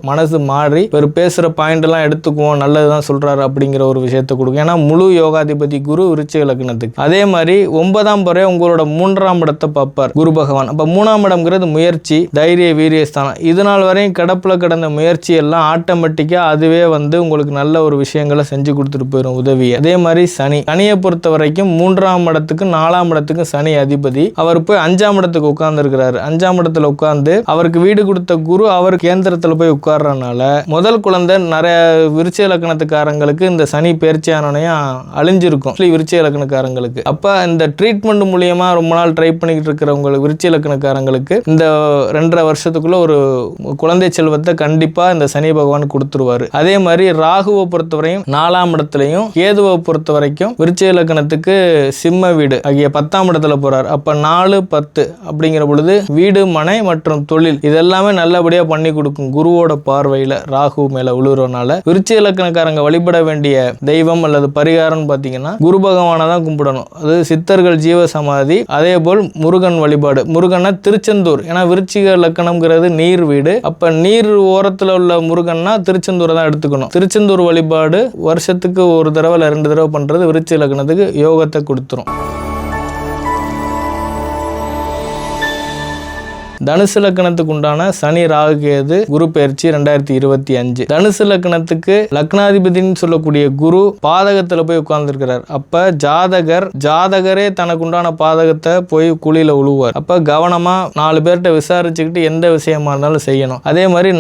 மனசு மாறி ஒரு பேசுற பாயிண்ட் எல்லாம் எடுத்துக்குவோம், நல்லதுதான் சொல்றாரு அப்படிங்கிற ஒரு விஷயத்தை கொடுக்கும். ஏன்னா முழு யோகாதிபதி குரு விருச்சிக லக்னத்துக்கு. அதே மாதிரி 9ஆம் வரை உங்களோட 3ஆம் இடத்தை பார்ப்பார் குரு பகவான். அப்ப 3ஆம் இடம்ங்கிறது முயற்சி, தைரிய, வீரிய ஸ்தானம். இது நாள் வரையும் கிடப்புல கிடந்த முயற்சி எல்லாம் ஆட்டோமேட்டிக்கா அதுவே உங்களுக்கு நல்ல ஒரு விஷயங்களை செஞ்சு கொடுத்துட்டு போயிடும், உதவியை. அதே மாதிரி சனியை பொறுத்த வரைக்கும் 3ஆம் இடத்துக்கு 4ஆம் இடத்துக்கு சனி அதிபதி. அவர் போய் 5ஆம் இடத்துக்கு உட்கார்ந்து இருக்கிறாரு. 5ஆம் இடத்துல உட்கார்ந்து அவருக்கு வீடு கொடுத்த குரு அவர் கேந்திரத்துல போய் உட்கார்றதுனால முதல் குழந்தை நிறைய விருச்சிக லக்னத்துக்காரங்களுக்கு இந்த சனி பயிற்சியானோனையும் அழிஞ்சிருக்கும் விருச்சிக லக்னக்காரங்களுக்கு. அப்ப இந்த ட்ரீட்மெண்ட் மூலியமா ரொம்ப நாள் ட்ரை பண்ணிக்கிட்டு இருக்கிறவங்களுக்கு விருச்சிக லக்னக்காரங்களுக்கு இந்த 2.5 வருஷத்துக்குள்ள ஒரு குழந்தை செல்வத்தை கண்டிப்பா இந்த சனி பகவான் கொடுத்துருவாரு. அதே மாதிரி ராகுவை பொறுத்தவரையும் 4ஆம் இடத்துலையும் கேதுவை பொறுத்த வரைக்கும் விருச்சிக லக்னத்துக்கு சிம்ம வீடு ஆகிய 10ஆம் இடத்துல போறார். அப்ப 4, 10 அப்படிங்கிற பொழுது வீடு, மனை மற்றும் தொழில் இதெல்லாமே நல்லபடியா பண்ணி கொடுக்கும் குருவோட பார்வையில ராகு மேல விழுறனால. விருச்சிக லக்னக்காரங்க வழிபட வேண்டிய தெய்வம் அல்லது பரிகாரம் பாத்தீங்கன்னா குரு பகவானை தான் கும்பிடணும். அது சித்தர்கள் ஜீவ சமாதி. அதே போல் முருகன் வழிபாடு. முருகன்னா திருச்செந்தூர். ஏன்னா விருச்சிக லக்னம்ங்கிறது நீர் வீடு. அப்ப நீர் ஓரத்துல உள்ள முருகன்னா திருச்செந்தூரை தான் எடுத்துக்கணும். திருச்செந்தூர் வழிபாடு வருஷத்துக்கு ஒரு தடவை 2 தடவை பண்றது விருச்சிக லக்னத்துக்கு யோகத்தை கொடுத்துரும். தனுசு லக்னத்துக்கு உண்டான சனி ராகு கேது குரு பெயர்ச்சி 2025. தனுசு லக்னத்துக்கு லக்னாதிபதினு சொல்லக்கூடிய குரு பாதகத்துல போய் உட்கார்ந்து இருக்கிறார். அப்ப ஜாதகரே தனக்கு உண்டான பாதகத்தை போய் குழியில உழுவார். அப்ப கவனமா 4 பேர்கிட்ட விசாரிச்சுக்கிட்டு எந்த விஷயமா இருந்தாலும் செய்யணும். அதே மாதிரி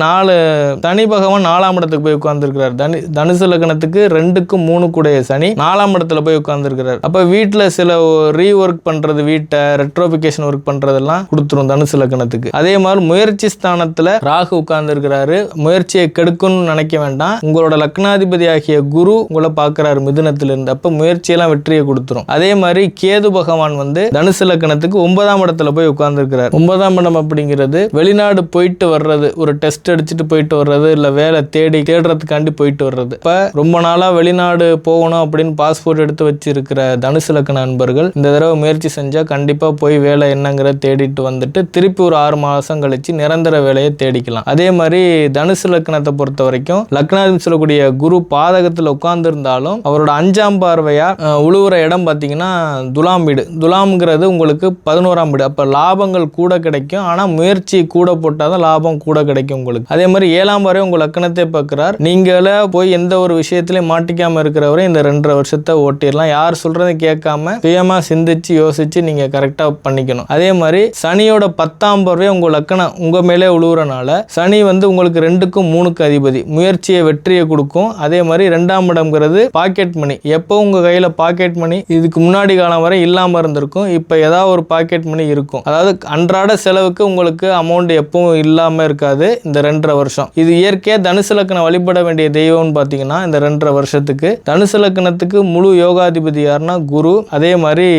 சனி பகவான் 4ஆம் இடத்துக்கு போய் உட்கார்ந்து இருக்கிறார். தனுசு லக்னத்துக்கு 2க்கும் 3 கூடிய சனி 4ஆம் இடத்துல போய் உட்கார்ந்து இருக்கிறார். அப்ப வீட்டுல சில ரீஒர்க் பண்றது, வீட்டை ரெட்ரோபிகேஷன் ஒர்க் பண்றதெல்லாம் கொடுத்துரும் தனுசு லக்னத்துக்கு. அதே மாதிரி முயற்சி ஸ்தானத்துல ராகு உட்கார்ந்து இருக்கிறாரு. முயற்சியை கெடுக்கணும்னு நினைக்க வேண்டாம். உங்களோட லக்னாதிபதி ஆகிய குரு உங்களை பார்க்கிறாரு மிதுனத்திலிருந்து. அப்ப முயற்சியெல்லாம் வெற்றியை கொடுத்துரும். அதே மாதிரி கேது பகவான் தனுசு லக்னத்துக்கு 9ஆம் இடத்துல போய் உட்கார்ந்து இருக்கிறார். 9ஆம் இடம் அப்படிங்கிறது வெளிநாடு போயிட்டு வர்றது, ஒரு டெஸ்ட் அடிச்சுட்டு போயிட்டு வர்றது, இல்ல வேலை தேடுறதுக்காண்டி போயிட்டு வர்றது. இப்ப ரொம்ப நாளா வெளிநாடு போகணும் அப்படின்னு பாஸ்போர்ட் எடுத்து வச்சிருக்கிற தனுசு லக்ன நண்பர்கள் இந்த தடவை முயற்சி செஞ்சா கண்டிப்பா போய் வேலை என்னங்கிற தேடிட்டு வந்துட்டு திருப்பி ஒரு 6 மாசம் கழிச்சு நிரந்தர வேலையை தேடிக்கலாம். அதே மாதிரி தனுசு லக்னத்தை பொறுத்த வரைக்கும் லக்னாதிபதி சொல்லக்கூடிய குரு பாதகத்தில் உட்கார்ந்து இருந்தாலும் அவரோட 5ஆம் பார்வையா உழுவுற இடம் பார்த்தீங்கன்னா துலாம் வீடு. துலாம்ங்கிறது உங்களுக்கு 11ஆம் வீடு. அப்ப லாபங்கள் கூட கிடைக்கும். ஆனா முயற்சி கூட போட்டாதான் லாபம் கூட கிடைக்கும் உங்களுக்கு. அதே மாதிரி 7ஆம் பார்வை உங்க லக்னத்தை பார்க்கிறார். நீங்களே போய் எந்த ஒரு விஷயத்திலையும் மாட்டிக்காம இருக்கிறவரை இந்த 2.5 வருஷத்தை ஓட்டிடலாம். யார் சொல்றதை கேட்காம சுயமா சிந்திச்சு யோசிச்சு நீங்க கரெக்டா பண்ணிக்கணும். அதே மாதிரி சனியோட 10ஆம் பார்வை உங்க லக்னம் உங்க மேலே உழுவுறனால சனி உங்களுக்கு 2க்கும் 3க்கு அதிபதி. முயற்சியை வெற்றியை கொடுக்கும். அதே மாதிரி 2ஆம் இடம்ங்கிறது பாக்கெட் மணி. எப்போ உங்க கையில பாக்கெட் மணி இதுக்கு முன்னாடி காலம் வரை இல்லாம இருந்திருக்கும். இப்ப ஏதாவது ஒரு பாக்கெட் மணி இருக்கும். அதாவது அன்றாட செலவுக்கு உங்களுக்கு அமௌண்ட் எப்பவும் இல்லாம இருக்காது இந்த 2.5 வருஷம். இது இயற்கையா தனுசு லக்னம் வழிபட வேண்டிய தெய்வம்னு பாத்தீங்கன்னா இந்த 2.5 வருஷத்துக்கு தனுசு லக்னத்துக்கு முழு யோகாதிபதி யாருன்னா குரு. அதே மாதிரி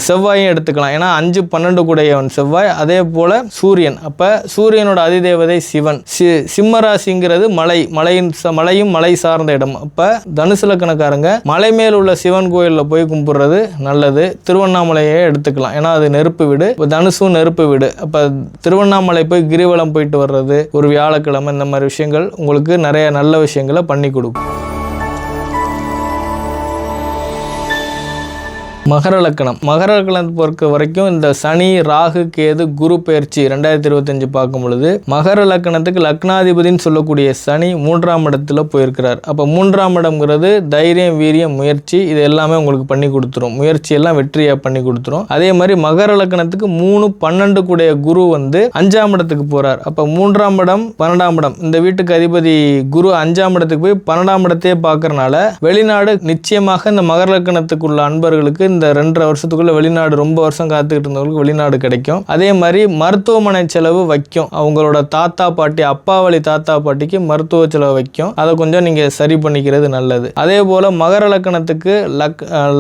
செவ்வாயும் எடுத்துக்கலாம். ஏன்னா 5, 12 கூடையவன் செவ்வாய். அதே போல சூரியன். அப்ப சூரியனோட அதிதேவதை சிவன். சிம்ம ராசிங்கிறது மலையும் மலை சார்ந்த இடம். அப்ப தனுசு லக்னக்காரங்க மலை மேல் உள்ள சிவன் கோயில்ல போய் கும்பிடுறது நல்லது. திருவண்ணாமலையே எடுத்துக்கலாம். ஏன்னா அது நெருப்பு வீடு. தனுசும் நெருப்பு வீடு. அப்ப திருவண்ணாமலை போய் கிரிவலம் போயிட்டு வர்றது ஒரு வியாழக்கிழமை இந்த மாதிரி விஷயங்கள் உங்களுக்கு நிறைய நல்ல விஷயங்களை பண்ணி கொடுக்கும். மகர லக்னத்தை பொறுத்த வரைக்கும் இந்த சனி ராகு கேது குரு பெயர்ச்சி 2025 பார்க்கும் பொழுது மகர லக்னத்துக்கு லக்னாதிபதினு சொல்லக்கூடிய சனி 3ஆம் இடத்துல போயிருக்கிறார். அப்ப 3ஆம் இடம்ங்கிறது தைரியம், வீரியம், முயற்சி இது எல்லாமே உங்களுக்கு பண்ணி கொடுத்துரும். முயற்சி எல்லாம் வெற்றியா பண்ணி கொடுத்துரும். அதே மாதிரி மகர லக்னத்துக்கு 3, 12 கூடிய குரு 5ஆம் இடத்துக்கு போறார். அப்ப 3ஆம் இடம் 12ஆம் இடம் இந்த வீட்டுக்கு அதிபதி குரு 5ஆம் இடத்துக்கு போய் 12ஆம் இடத்தையே பார்க்கறனால வெளிநாடு நிச்சயமாக இந்த மகர லக்னத்துக்குள்ள அன்பர்களுக்கு இந்த 2.5 வருஷத்துக்குள்ள வெளிநாடு ரொம்ப வருஷம் காத்துக்கிட்டு இருந்தவங்களுக்கு வெளிநாடு கிடைக்கும். அதே மாதிரி மருத்துவமனை செலவு வைக்கும். அவங்களோட தாத்தா பாட்டி, அப்பா வழி தாத்தா பாட்டிக்கு மருத்துவ செலவு வைக்கும். அதை கொஞ்சம் நீங்க சரி பண்ணிக்கிறது நல்லது. அதே போல மகர லக்கணத்துக்கு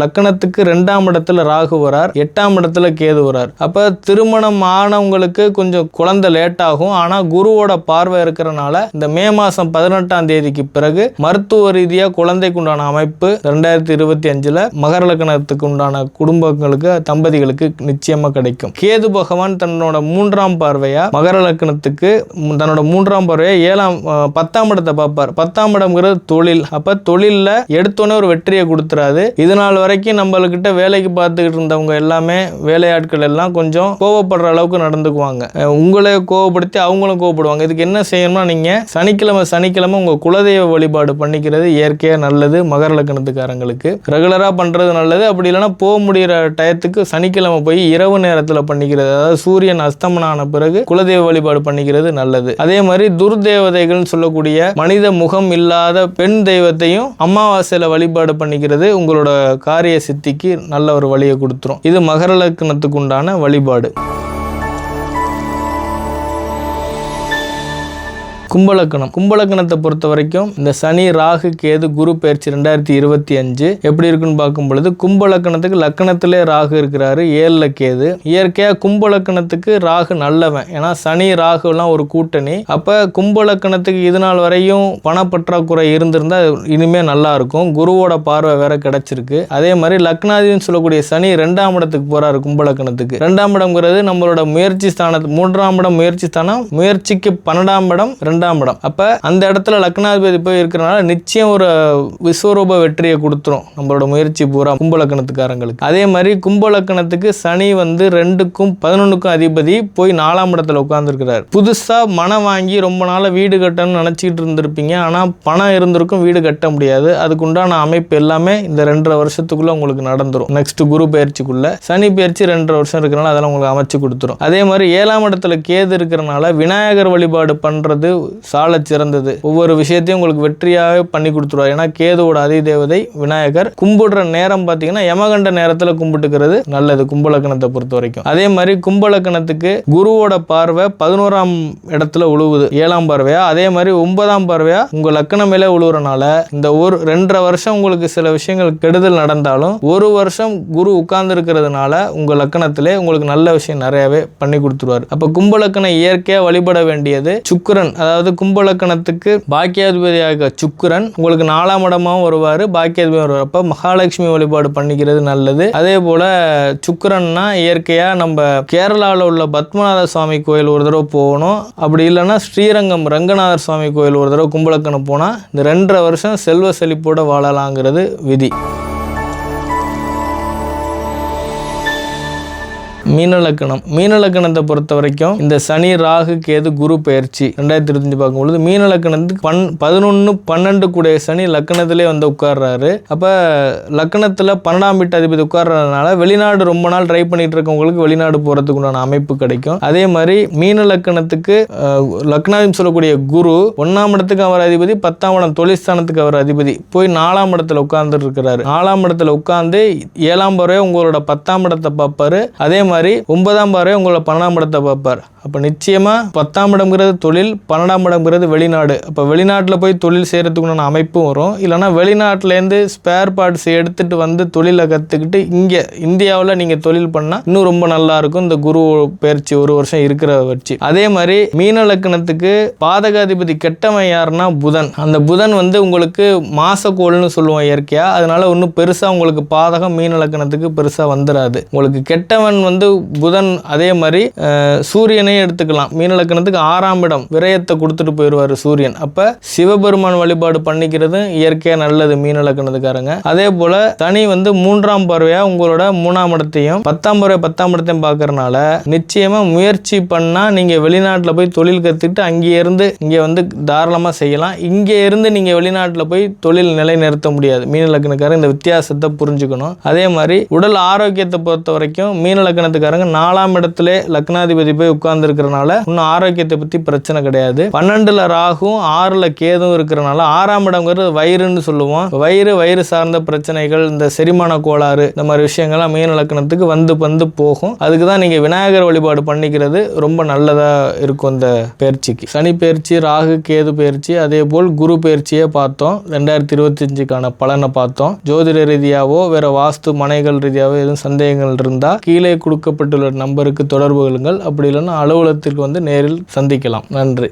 லக்கணத்துக்கு 2ஆம் இடத்துல ராகு வரார், 8ஆம் இடத்துல கேது வரார். அப்ப திருமணம் ஆனவங்களுக்கு கொஞ்சம் குழந்தை லேட் ஆகும். ஆனா குருவோட பார்வை இருக்கிறனால இந்த மே மாசம் 18ஆம் தேதிக்கு பிறகு மருத்துவ ரீதியா குழந்தைக்கு உண்டான அமைப்பு 2025ல மகர லக்கணத்துக்கு உண்டான குடும்பங்களுக்கு, தம்பதிகளுக்கு நிச்சயமா கிடைக்கும். கேது பகவான் தன்னோட 3ஆம் பார்வையா மகர லக்கணத்துக்கு தன்னோட 3ஆம் பார்வையா 10ஆம் இடத்தை பார்ப்பார். 10ஆம் இடம்ங்கிறது தொழில். அப்ப தொழில்ல எடுத்தோன்னே ஒரு வெற்றியை கொடுத்துறாது. இது நாள் வரைக்கும் நம்மள்கிட்ட வேலைக்கு பார்த்துக்கிட்டு இருந்தவங்க எல்லாமே, வேலையாட்கள் எல்லாம் கொஞ்சம் கோவப்படுற அளவுக்கு நடந்துக்குவாங்க. உங்களே கோவப்படுத்தி அவங்களும் கோவப்படுவாங்க. இதுக்கு என்ன செய்யணும்னா, நீங்க சனிக்கிழமை உங்க குலதெய்வ வழிபாடு பண்ணிக்கிறது இயற்கையா நல்லது. மகர லக்கணத்துக்காரங்களுக்கு ரெகுலரா பண்றது நல்லது. அப்படி இல்லைன்னா போக முடிகிற டயத்துக்கு சனிக்கிழமை போய் இரவு நேரத்தில் பண்ணிக்கிறது, அதாவது சூரியன் அஸ்தமனம் ஆன பிறகு குலதெய்வ வழிபாடு பண்ணிக்கிறது நல்லது. அதே மாதிரி துர்தேவதைகள் சொல்லக்கூடிய மனித முகம் இல்லாத பெண் தெய்வத்தையும் அமாவாசையில வழிபாடு பண்ணிக்கிறது உங்களோட காரிய சித்திக்கு நல்ல ஒரு வழியை கொடுத்துரும். இது மகர லக்கணத்துக்கு உண்டான வழிபாடு. கும்பலக்கணத்தை பொறுத்த வரைக்கும் இந்த சனி, ராகு, கேது, குரு பயிற்சி 2025 எப்படி இருக்குன்னு பார்க்கும் பொழுது, கும்பலக்கணத்துக்கு லக்கணத்திலே ராகு இருக்கிறாரு, 7ல கேது. இயற்கையா கும்பலக்கணத்துக்கு ராகு நல்லவன். ஏன்னா சனி ராகு எல்லாம் ஒரு கூட்டணி. அப்ப கும்பலக்கணத்துக்கு இது நாள் வரையும் பணப்பற்றாக்குறை இருந்திருந்தா இனிமே நல்லா இருக்கும். குருவோட பார்வை வேற கிடைச்சிருக்கு. அதே மாதிரி லக்னாதின்னு சொல்லக்கூடிய சனி 2ஆம் இடத்துக்கு போறாரு கும்பலக்கணத்துக்கு. 2ஆம் இடம்ங்கிறது நம்மளோட முயற்சி ஸ்தானத்து 3ஆம் இடம் முயற்சி ஸ்தானம், முயற்சிக்கு 12ஆம் இடம் 2ஆம் இடம். அப்ப அந்த இடத்துல லக்னாதிபதி போய் இருக்கிறனால நிச்சயம் ஒரு விஸ்வரூப வெற்றியை கொடுத்துரும் நம்மளோட முயற்சி பூரா கும்பலக்கணத்துக்காரங்களுக்கு. அதே மாதிரி கும்பலக்கணத்துக்கு சனி 2க்கும் 11க்கும் அதிபதி போய் 4ஆம் இடத்துல உட்கார்ந்துருக்கிறார். புதுசா மனம் வாங்கி ரொம்ப நாள வீடு கட்டணும்னு நினைச்சிட்டு இருந்திருப்பீங்க. ஆனா பணம் இருந்திருக்கும், வீடு கட்ட முடியாது. அதுக்கு உண்டான அமைப்பு எல்லாமே இந்த 2.5 வருஷத்துக்குள்ள உங்களுக்கு நடந்துரும். நெக்ஸ்ட் குரு பயிற்சிக்குள்ள சனி பயிற்சி 2.5 வருஷம் இருக்கிறனால அதெல்லாம் உங்களுக்கு அமைச்சு கொடுத்துரும். அதே மாதிரி 7ஆம் இடத்துல கேது இருக்கிறனால விநாயகர் வழிபாடு பண்றது சால சிறந்தது. ஒவ்வொரு விஷயத்தையும் உங்களுக்கு வெற்றியாக பண்ணி கொடுத்துருவார். ஏன்னா கேதுவோட அதிதேவதை விநாயகர். கும்பிடுற நேரம் பார்த்தீங்கன்னா யமகண்ட நேரத்தில் கும்பிட்டுக்கிறது நல்லது கும்பலக்கணத்தை பொறுத்த வரைக்கும். அதே மாதிரி கும்பலக்கணத்துக்கு குருவோட பார்வை 11ஆம் இடத்துல உழுவுது, 7ஆம் பார்வையா. அதே மாதிரி 9ஆம் பார்வையா உங்க லக்கணம் மேலே உழுவுறனால இந்த 2.5 வருஷம் உங்களுக்கு சில விஷயங்கள் கெடுதல் நடந்தாலும் 1 வருஷம் குரு உட்கார்ந்து இருக்கிறதுனால உங்க லக்கணத்திலே உங்களுக்கு நல்ல விஷயம் நிறையவே பண்ணி கொடுத்துருவார். அப்ப கும்பலக்கணம் இயற்கையா வழிபட வேண்டியது சுக்கிரன். அதாவது கும்பலக்கணத்துக்கு பாக்கியாதிபதியாக சுக்கிரன் உங்களுக்கு 4ஆம் இடமாவும் வருவார், பாக்கியாதிபதி வருவார். அப்ப மகாலட்சுமி வழிபாடு பண்ணிக்கிறது நல்லது. அதே போல சுக்கிரன்னா இயற்கையா நம்ம கேரளாவில் உள்ள பத்மநாத சுவாமி கோயில் ஒரு தடவை போகணும். அப்படி இல்லைன்னா ஸ்ரீரங்கம் ரங்கநாதர் சுவாமி கோயில் ஒரு தடவை கும்பலக்கணம் போனா இந்த 2.5 வருஷம் செல்வ செழிப்போட வாழலாங்கிறது விதி. மீனலக்கணத்தை பொறுத்த வரைக்கும் இந்த சனி, ராகு, கேது, குரு பயிற்சி 2025 பார்க்கும்பொழுது மீனலக்கணத்துக்கு 11-12 கூடிய சனி லக்கணத்திலே வந்து உட்கார்றாரு. அப்ப லக்கணத்துல 12ஆம் வீட்டு அதிபதி உட்கார்றதுனால வெளிநாடு ரொம்ப நாள் ட்ரை பண்ணிட்டு இருக்கவங்களுக்கு வெளிநாடு போறதுக்கு உண்டான அமைப்பு கிடைக்கும். அதே மாதிரி மீன லக்கணத்துக்கு லக்னாதிபதி சொல்லக்கூடிய குரு 1ஆம் இடத்துக்கு அவர் அதிபதி, 10ஆம் இடம் தொழில்ஸ்தானத்துக்கு அவர் அதிபதி போய் 4ஆம் இடத்துல உட்கார்ந்து இருக்கிறாரு. 4ஆம் இடத்துல உட்கார்ந்து 7ஆம் பார்வை உங்களோட 10ஆம் இடத்தை பார்ப்பாரு. அதே மாதிரி 9ஆம் பார்வை உங்களோட 12ஆம் இடத்தை பார்ப்பார். அப்ப நிச்சயமா 10ஆம் இடம்ங்கிறது தொழில், 12ஆம் இடம்ங்கிறது வெளிநாடு. அப்ப வெளிநாட்டுல போய் தொழில் செய்யறதுக்குண்டான அமைப்பும் வரும். இல்லைன்னா வெளிநாட்டுல இருந்து ஸ்பேர் பார்ட்ஸ் எடுத்துட்டு வந்து தொழிலை கத்துக்கிட்டு இங்க இந்தியாவில் நீங்க தொழில் பண்ணா இன்னும் ரொம்ப நல்லா இருக்கும். இந்த குரு பயிற்சி 1 வருஷம் இருக்கிற வச்சு. அதே மாதிரி மீன லக்கணத்துக்கு பாதகாதிபதி கெட்டவன் யாருன்னா புதன். அந்த புதன் வந்து உங்களுக்கு மாசக்கோள்னு சொல்லுவோம் இயற்கையா. அதனால ஒன்றும் பெருசா உங்களுக்கு பாதகம் மீன லக்கணத்துக்கு பெருசா வந்துடாது. உங்களுக்கு கெட்டவன் வந்து புதன். அதே மாதிரி சூரியனை எடுத்துக்கலாம். மீன லக்கணத்துக்கு 6ஆம் இடம் விரயத்தை கொடுத்துட்டு போயிடுவார் சூரியன். அப்ப சிவபெருமான் வழிபாடு பண்ணிக்கிறது இயற்கையா நல்லது மீன லக்கணத்துக்காரங்க. அதே போல சனி வந்து 3ஆம் பார்வையா உங்களோட 3ஆம் இடத்தையும் 10ஆம் பார்வை 10ஆம் இடத்தையும் பார்க்கறதுனால நிச்சயமா முயற்சி பண்ணா நீங்க வெளிநாட்டுல போய் தொழில் கத்துக்கிட்டு அங்கே இருந்து இங்க வந்து தாராளமா செய்யலாம். இங்க இருந்து நீங்க வெளிநாட்டுல போய் தொழில் நிலைநிறுத்த முடியாது. மீன லக்கணக்காரங்க இந்த வித்தியாசத்தை புரிஞ்சுக்கணும். அதே மாதிரி உடல் ஆரோக்கியத்தை பொறுத்த வரைக்கும் மீன லக்கணத்துக்கு லக்னத்துக்காரங்க 4ஆம் இடத்துல லக்னாதிபதி போய் உட்கார்ந்து இருக்கிறனால இன்னும் ஆரோக்கியத்தை பத்தி பிரச்சனை கிடையாது. 12ல ராகும் 6ல கேதும் இருக்கிறனால 6ஆம் இடம்ங்கிறது வயிறுன்னு சொல்லுவோம். வயிறு சார்ந்த பிரச்சனைகள், இந்த செரிமான கோளாறு, இந்த மாதிரி விஷயங்கள்லாம் மீன லக்னத்துக்கு வந்து போகும். அதுக்கு தான் நீங்க விநாயகர் வழிபாடு பண்ணிக்கிறது ரொம்ப நல்லதா இருக்கும். இந்த பயிற்சிக்கு சனி பயிற்சி, ராகு கேது பயிற்சி, அதே போல் குரு பயிற்சியே பார்த்தோம். 2025க்கான பலனை பார்த்தோம். ஜோதிட ரீதியாவோ வேற வாஸ்து மனைகள் ரீதியாவோ எதுவும் சந்தேகங்கள் இருந்தா கீழே கொடுக்கப்பட்டுள்ள நம்பருக்கு தொடர்பு கொள்ளுங்கள். அப்படி இல்லைன்னா அலுவலகத்திற்கு வந்து நேரில் சந்திக்கலாம். நன்றி.